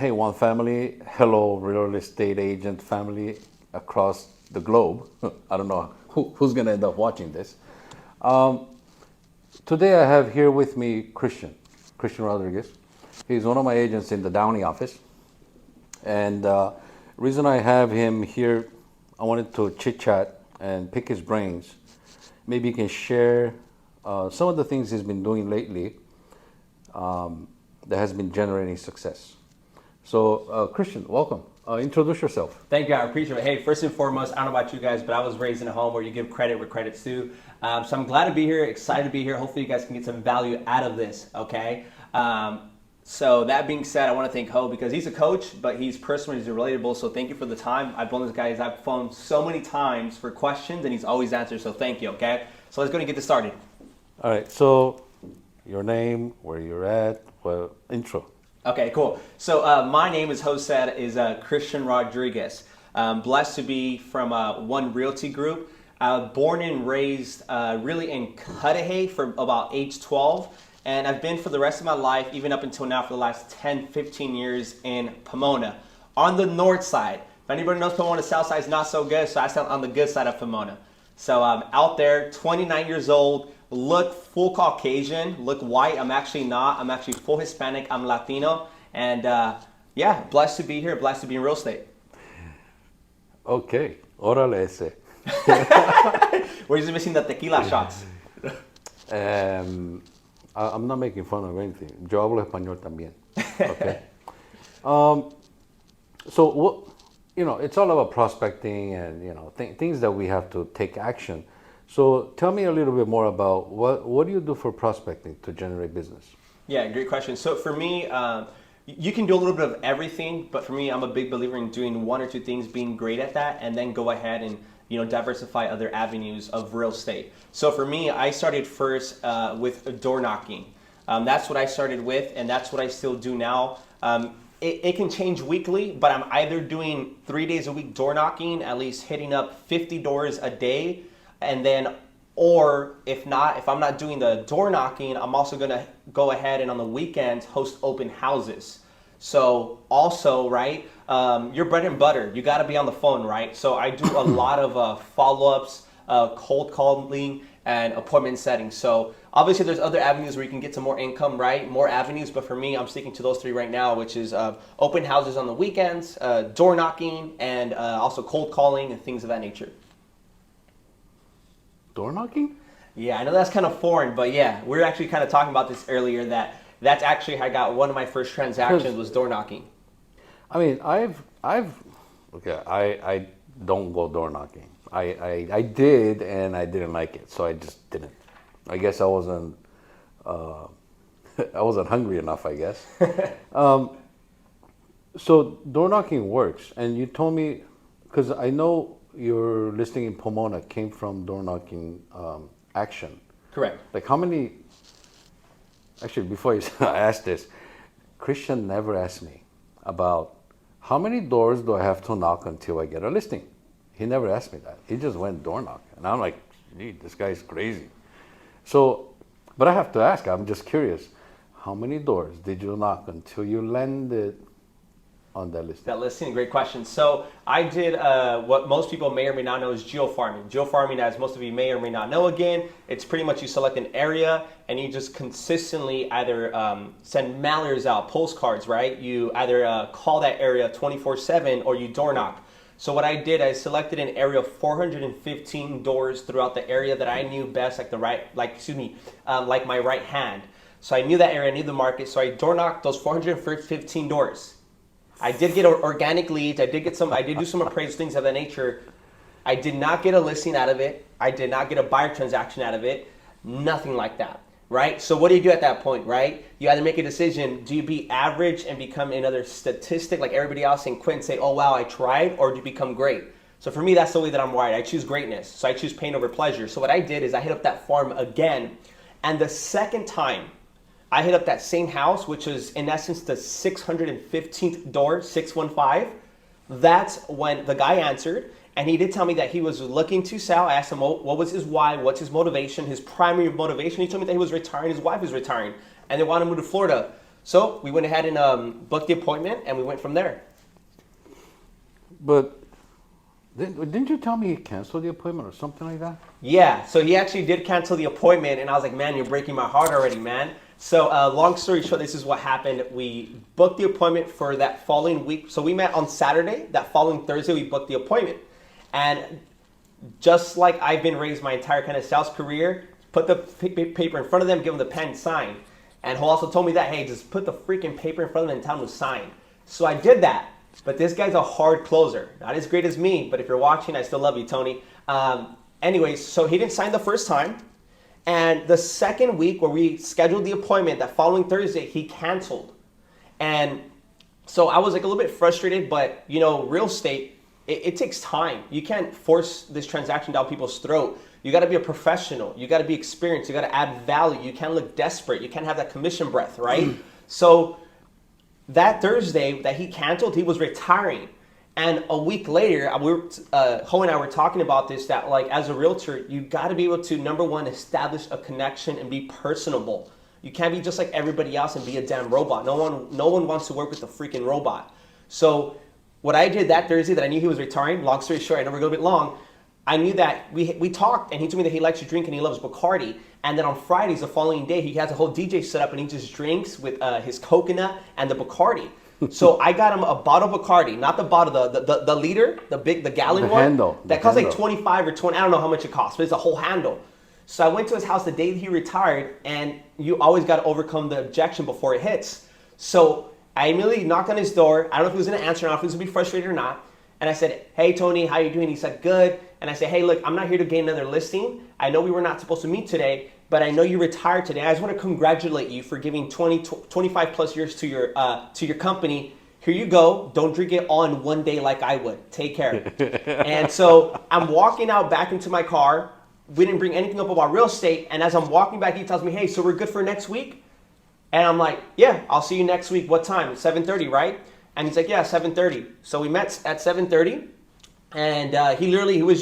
Hey, one family. Hello, real estate agent family across the globe. I don't know who's going to end up watching this. Um, Today I have here with me Christian Rodriguez. He's one of my agents in the Downey office. And reason I have him here, I wanted to chit chat and pick his brains. Maybe he can share some of the things he's been doing lately that has been generating success. So, Christian, welcome. Introduce yourself. Thank you, I appreciate it. Hey, first and foremost, I don't know about you guys, but I was raised in a home where you give credit where credit's due. So I'm glad to be here, excited to be here. Hopefully you guys can get some value out of this, okay? So that being said, I want to thank Ho because he's a coach, but he's personal, he's relatable. So thank you for the time. I've known this guy, I've phoned so many times for questions and he's always answered. So thank you, okay? So let's go and get this started. All right, so your name, where you're at, well, intro. Okay, cool. So my name, as Ho said, is Christian Rodriguez. Blessed to be from One Realty Group. Born and raised really in Cudahy from about age 12. And I've been for the rest of my life, even up until now, for the last 10, 15 years in Pomona. On the north side. If anybody knows Pomona, south side is not so good, so I stand on the good side of Pomona. So I'm out there, 29 years old, look full Caucasian, look white. I'm actually not. I'm actually full Hispanic. I'm Latino. And yeah, blessed to be here, blessed to be in real estate. Okay, órale ese. We're just missing the tequila shots. I'm not making fun of anything. Yo hablo español también. Okay. So what, it's all about prospecting and things that we have to take action. So tell me a little bit more about what do you do for prospecting to generate business? Yeah, great question. So for me, you can do a little bit of everything, but for me, I'm a big believer in doing one or two things, being great at that, and then go ahead and diversify other avenues of real estate. So for me, I started first with door knocking. That's what I started with, and that's what I still do now. It can change weekly, but I'm either doing 3 days a week door knocking, at least hitting up 50 doors a day, and then, or if I'm not doing the door knocking, I'm also gonna go ahead and on the weekends host open houses. So also, right, your bread and butter, you gotta be on the phone, right? So I do a lot of follow-ups, cold calling, and appointment setting. So obviously there's other avenues where you can get some more income, right? More avenues, but for me, I'm sticking to those three right now, which is open houses on the weekends, door knocking, and also cold calling and things of that nature. Door knocking? Yeah, I know that's kind of foreign, but yeah, we were actually kind of talking about this earlier that's actually how I got one of my first transactions was door knocking. I mean, I don't go door knocking. I did and I didn't like it, so I just didn't. I guess I wasn't hungry enough, I guess. So door knocking works, and you told me, because I know your listing in Pomona came from door knocking action. Correct. Like how many? Actually, before I ask this, Christian never asked me about how many doors do I have to knock until I get a listing. He never asked me that. He just went door knock, and I'm like, gee, this guy's crazy. So, but I have to ask. I'm just curious. How many doors did you knock until you landed on that listing? That listing, great question. So I did what most people may or may not know is geofarming. Geofarming, as most of you may or may not know again, it's pretty much you select an area and you just consistently either send mailers out, postcards, right? You either call that area 24/7 or you door knock. So what I did, I selected an area of 415 doors throughout the area that I knew best, like my right hand. So I knew that area, I knew the market, so I door knocked those 415 doors. I did get organic leads. I did do some appraisals, things of that nature. I did not get a listing out of it. I did not get a buyer transaction out of it. Nothing like that, right? So what do you do at that point, right? You either make a decision, do you be average and become another statistic like everybody else and quit and say, oh wow, I tried, or do you become great? So for me, that's the way that I'm wired. I choose greatness. So I choose pain over pleasure. So what I did is I hit up that farm again, and the second time, I hit up that same house, which is in essence the 615th door, 615. That's when the guy answered, and he did tell me that he was looking to sell. I asked him what was his why, what's his motivation, his primary motivation. He told me that he was retiring, his wife was retiring, and they wanted to move to Florida. So we went ahead and booked the appointment, and we went from there. But didn't you tell me he canceled the appointment or something like that? Yeah, so he actually did cancel the appointment, and I was like, man, you're breaking my heart already, man. So long story short, this is what happened. We booked the appointment for that following week. So we met on Saturday. That following Thursday, we booked the appointment. And just like I've been raised my entire kind of sales career, put the paper in front of them, give them the pen, sign. And he also told me that, hey, just put the freaking paper in front of them and tell them to sign. So I did that. But this guy's a hard closer. Not as great as me, but if you're watching, I still love you, Tony. Anyways, so he didn't sign the first time. And the second week where we scheduled the appointment, that following Thursday, he canceled. And so I was like a little bit frustrated, but you know, real estate, it takes time. You can't force this transaction down people's throat. You got to be a professional. You got to be experienced. You got to add value. You can't look desperate. You can't have that commission breath, right? So that Thursday that he canceled, he was retiring. And a week later, Ho and I were talking about this, that like as a realtor, you got to be able to, number one, establish a connection and be personable. You can't be just like everybody else and be a damn robot. No one wants to work with a freaking robot. So what I did that Thursday that I knew he was retiring, long story short, I know we're going a bit long, I knew that we talked, and he told me that he likes to drink and he loves Bacardi. And then on Fridays, the following day, he has a whole DJ set up and he just drinks with his coconut and the Bacardi. So I got him a bottle of Bacardi, not the bottle, the liter, the gallon one. Handle. That costs like 25 or 20, I don't know how much it costs, but it's a whole handle. So I went to his house the day that he retired, and you always got to overcome the objection before it hits. So I immediately knocked on his door. I don't know if he was going to answer or not, if he was going to be frustrated or not. And I said, hey, Tony, how you doing? He said, good. And I said, hey, look, I'm not here to gain another listing. I know we were not supposed to meet today, but I know you retired today. I just want to congratulate you for giving 25 plus years to your company. Here you go. Don't drink it all in one day like I would. Take care. And so I'm walking out back into my car. We didn't bring anything up about real estate. And as I'm walking back, he tells me, hey, so we're good for next week? And I'm like, yeah, I'll see you next week. What time? 7:30, right? And he's like, yeah, 7:30. So we met at 7:30. And he was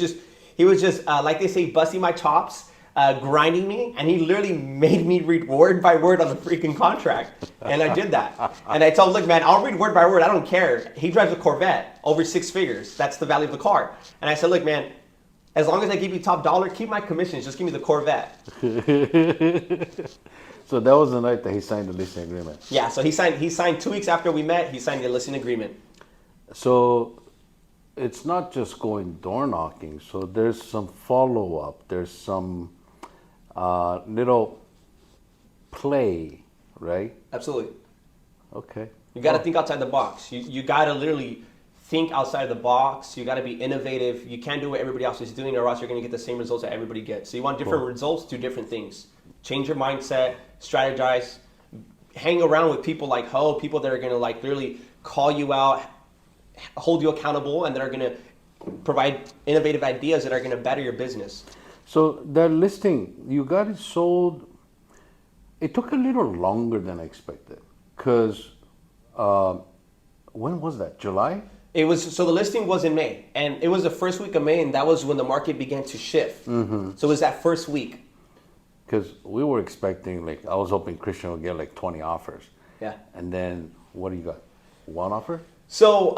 just like they say, busting my chops, grinding me, and he literally made me read word by word on the freaking contract. And I did that. And I told him, look, man, I'll read word by word. I don't care. He drives a Corvette, over 6 figures. That's the value of the car. And I said, look, man, as long as I give you top dollar, keep my commissions. Just give me the Corvette. So that was the night that he signed the listing agreement. Yeah, so he signed 2 weeks after we met, he signed the listing agreement. So it's not just going door knocking. So there's some follow up. There's some little play, right? Absolutely. Okay. You got to think outside the box. You got to literally think outside the box. You got to be innovative. You can't do what everybody else is doing, or else you're going to get the same results that everybody gets. So you want different results, do different things. Change your mindset, strategize, hang around with people like Ho, people that are going to like literally call you out, hold you accountable, and that are going to provide innovative ideas that are going to better your business. So that listing, you got it sold. It took a little longer than I expected, because when was that? July? It was, so the listing was in May, and it was the first week of May, and that was when the market began to shift. Mm-hmm. So it was that first week. Because we were expecting, like, I was hoping Christian would get like 20 offers. Yeah. And then what do you got? One offer? So,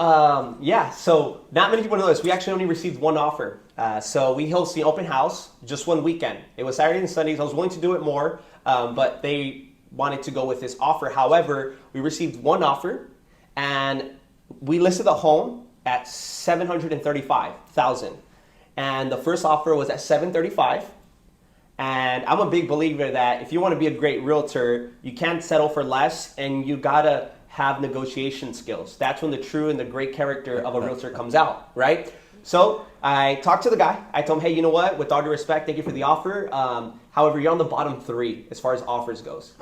so not many people know this. We actually only received one offer. So we hosted the open house just one weekend. It was Saturday and Sundays. I was willing to do it more, but they wanted to go with this offer. However, we received one offer, and we listed the home at $735,000. And the first offer was at $735,000. And I'm a big believer that if you want to be a great realtor, you can't settle for less, and you gotta have negotiation skills. That's when the true and the great character of a realtor comes out, right? So I talked to the guy. I told him, hey, you know what? With all due respect, thank you for the offer. However, you're on the bottom 3 as far as offers goes.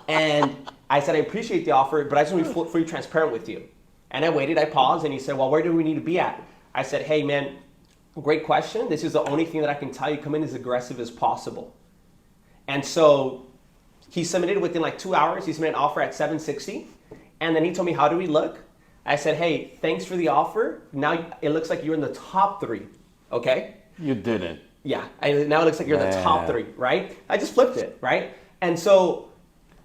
And I said, I appreciate the offer, but I just want to be fully transparent with you. And I waited, I paused, and he said, well, where do we need to be at? I said, hey, man, great question. This is the only thing that I can tell you. Come in as aggressive as possible. And so he submitted within like 2 hours. He submitted an offer at $760,000. And then he told me, how do we look? I said, hey, thanks for the offer. Now it looks like you're in the top 3. Okay? You didn't. Yeah. Now it looks like you're in the top 3, right? I just flipped it, right? And so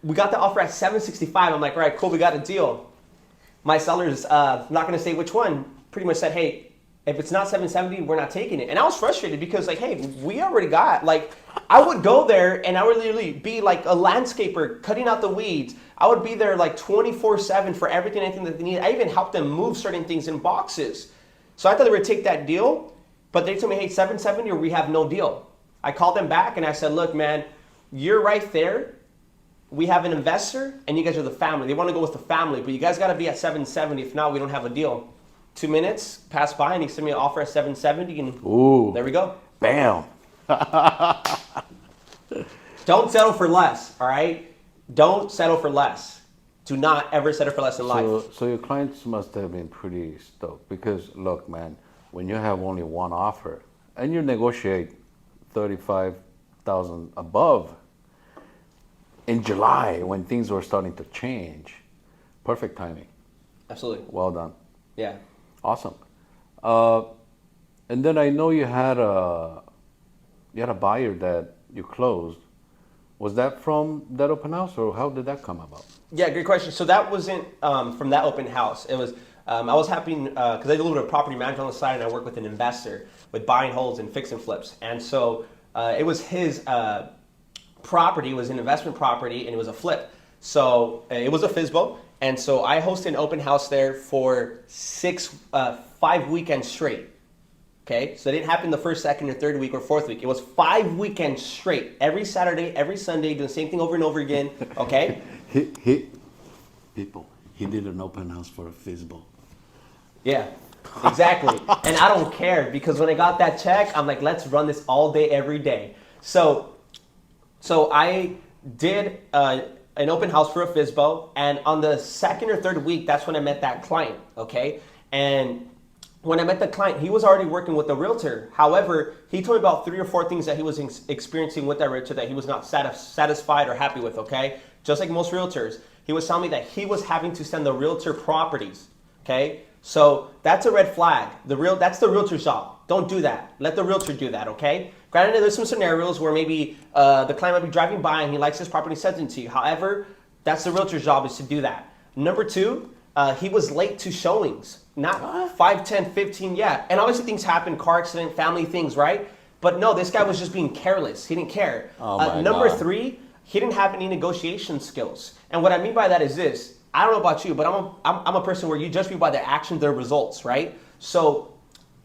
we got the offer at 765. I'm like, all right, cool, we got a deal. My seller's not going to say which one. Pretty much said, hey, if it's not 770, we're not taking it. And I was frustrated because like, hey, we already got like, I would go there and I would literally be like a landscaper cutting out the weeds. I would be there like 24/7 for everything, anything that they need. I even helped them move certain things in boxes. So I thought they would take that deal, but they told me, hey, 770 or we have no deal. I called them back and I said, look, man, you're right there. We have an investor and you guys are the family. They want to go with the family, but you guys got to be at 770. If not, we don't have a deal. 2 minutes passed by and he sent me an offer at 770 and Ooh. there we go. Bam. Don't settle for less, all right? Don't settle for less. Do not ever settle for less in life. So your clients must have been pretty stoked because look, man, when you have only one offer and you negotiate 35,000 above in July when things were starting to change, perfect timing. Absolutely. Well done. Yeah. Awesome. And then I know you had a buyer that you closed. Was that from that open house, or how did that come about? Yeah, great question. So that wasn't from that open house. It was I was happy because I do a little bit of property management on the side, and I work with an investor with buying holds and fix and flips. And so it was his property. It was an investment property, and it was a flip. So it was a FISBO. And so I hosted an open house there for 5 weekends straight. Okay, so it didn't happen the first, second, or third week or fourth week. It was 5 weekends straight, every Saturday, every Sunday, doing the same thing over and over again. Okay. He did an open house for a FISBO. Yeah, exactly. And I don't care because when I got that check, I'm like, let's run this all day, every day. So I did an open house for a FISBO, and on the second or third week, that's when I met that client. Okay, and when I met the client, he was already working with a realtor. However, he told me about 3 or 4 things that he was experiencing with that realtor that he was not satisfied or happy with, okay? Just like most realtors. He was telling me that he was having to send the realtor properties, okay? So that's a red flag. That's the realtor's job. Don't do that. Let the realtor do that, okay? Granted, there's some scenarios where maybe the client might be driving by and he likes his property, sends it to you. However, that's the realtor's job is to do that. Number 2, he was late to showings. Not 5, 10, 15, yeah. And obviously things happen, car accident, family things, right? But no, this guy was just being careless. He didn't care. Number 3, he didn't have any negotiation skills. And what I mean by that is this. I don't know about you, but I'm a person where you judge people by their actions, their results, right? So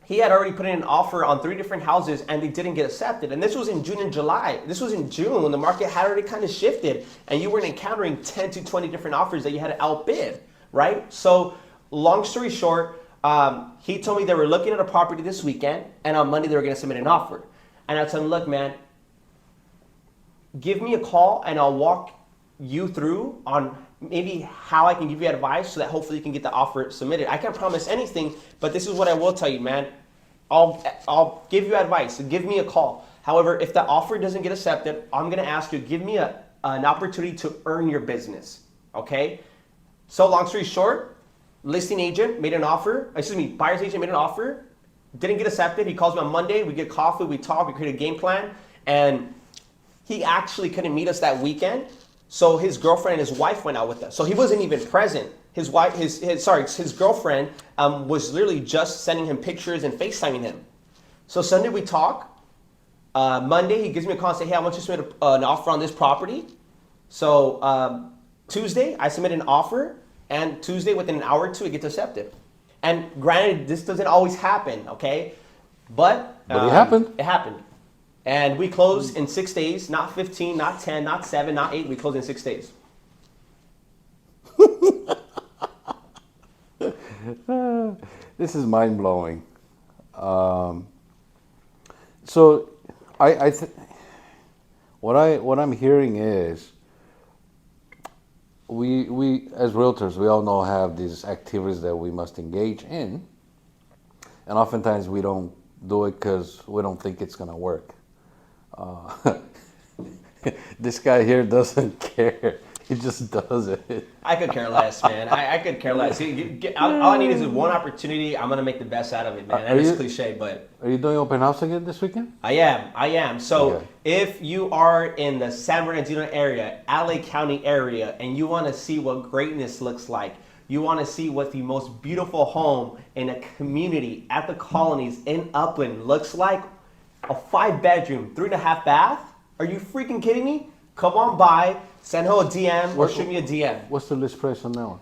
he had already put in an offer on 3 different houses and they didn't get accepted. And this was in June and July. This was in June when the market had already kind of shifted and you were encountering 10 to 20 different offers that you had to outbid, right? So long story short, he told me they were looking at a property this weekend, and on Monday they were going to submit an offer. And I told him, look, man, give me a call, and I'll walk you through on maybe how I can give you advice so that hopefully you can get the offer submitted. I can't promise anything, but this is what I will tell you, man. I'll give you advice. So give me a call. However, if the offer doesn't get accepted, I'm going to ask you, give me an opportunity to earn your business, okay? So long story short, listing agent made an offer, buyer's agent made an offer, didn't get accepted. He calls me on Monday, we get coffee, we talk, we create a game plan, and he actually couldn't meet us that weekend. So his girlfriend and his wife went out with us. So he wasn't even present. His girlfriend was literally just sending him pictures and FaceTiming him. So Sunday we talk. Monday he gives me a call and say, hey, I want you to submit an offer on this property. So Tuesday I submit an offer. And Tuesday, within an hour or 2, it gets accepted. And granted, this doesn't always happen, okay? But it happened. It happened. And we closed in 6 days, not 15, not 10, not 7, not 8. We closed in 6 days. This is mind-blowing. So what I'm hearing is we as realtors, we all know have these activities that we must engage in, and oftentimes we don't do it because we don't think it's going to work. This guy here doesn't care. He just does it. I could care less, man. I could care less. All I need is one opportunity. I'm gonna make the best out of it, man. Are And it's you- cliche, but Are you doing open house again this weekend? I am. I am. So Okay. if you are in the San Bernardino area, LA County area, and you want to see what greatness looks like, you want to see what the most beautiful home in a community at the colonies in Upland looks like, a 5-bedroom, 3.5 bath? Are you freaking kidding me? Come on by, send her a DM or shoot me a DM. What's the list price on that one?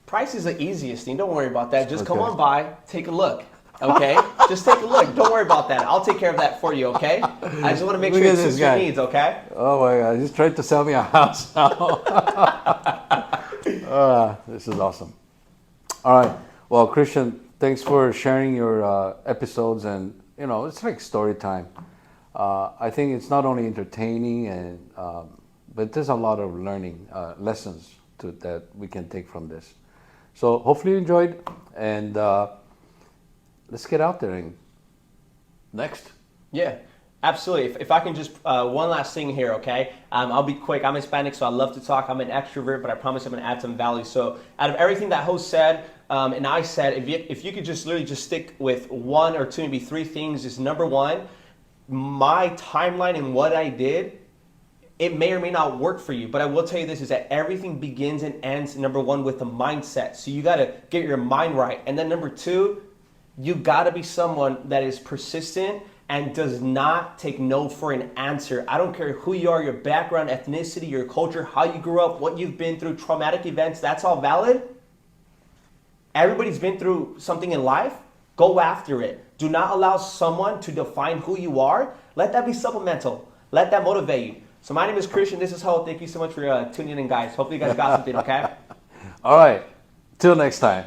Price is the easiest thing. Don't worry about that. Just come Okay. on by, take a look. Okay? Just take a look. Don't worry about that. I'll take care of that for you, okay? I just want to make Look sure at it this suits your guy. needs, okay? Oh my God! He's trying to sell me a house now. This is awesome. All right. Well, Christian, thanks for sharing your episodes, and it's like story time. I think it's not only entertaining but there's a lot of learning lessons that we can take from this. So hopefully you enjoyed, and let's get out there and next. Yeah, absolutely. If I can just, one last thing here, okay? I'll be quick. I'm Hispanic, so I love to talk. I'm an extrovert, but I promise I'm going to add some value. So out of everything that host said, and I said, if you could just literally just stick with one or two, maybe three things, is number one, my timeline and what I did, it may or may not work for you, but I will tell you this, is that everything begins and ends, number one, with the mindset. So you got to get your mind right. And then number two, you got to be someone that is persistent and does not take no for an answer. I don't care who you are, your background, ethnicity, your culture, how you grew up, what you've been through, traumatic events, that's all valid. Everybody's been through something in life. Go after it. Do not allow someone to define who you are. Let that be supplemental. Let that motivate you. So my name is Christian. This is Ho. Thank you so much for tuning in, guys. Hopefully you guys got something, okay? All right. Till next time.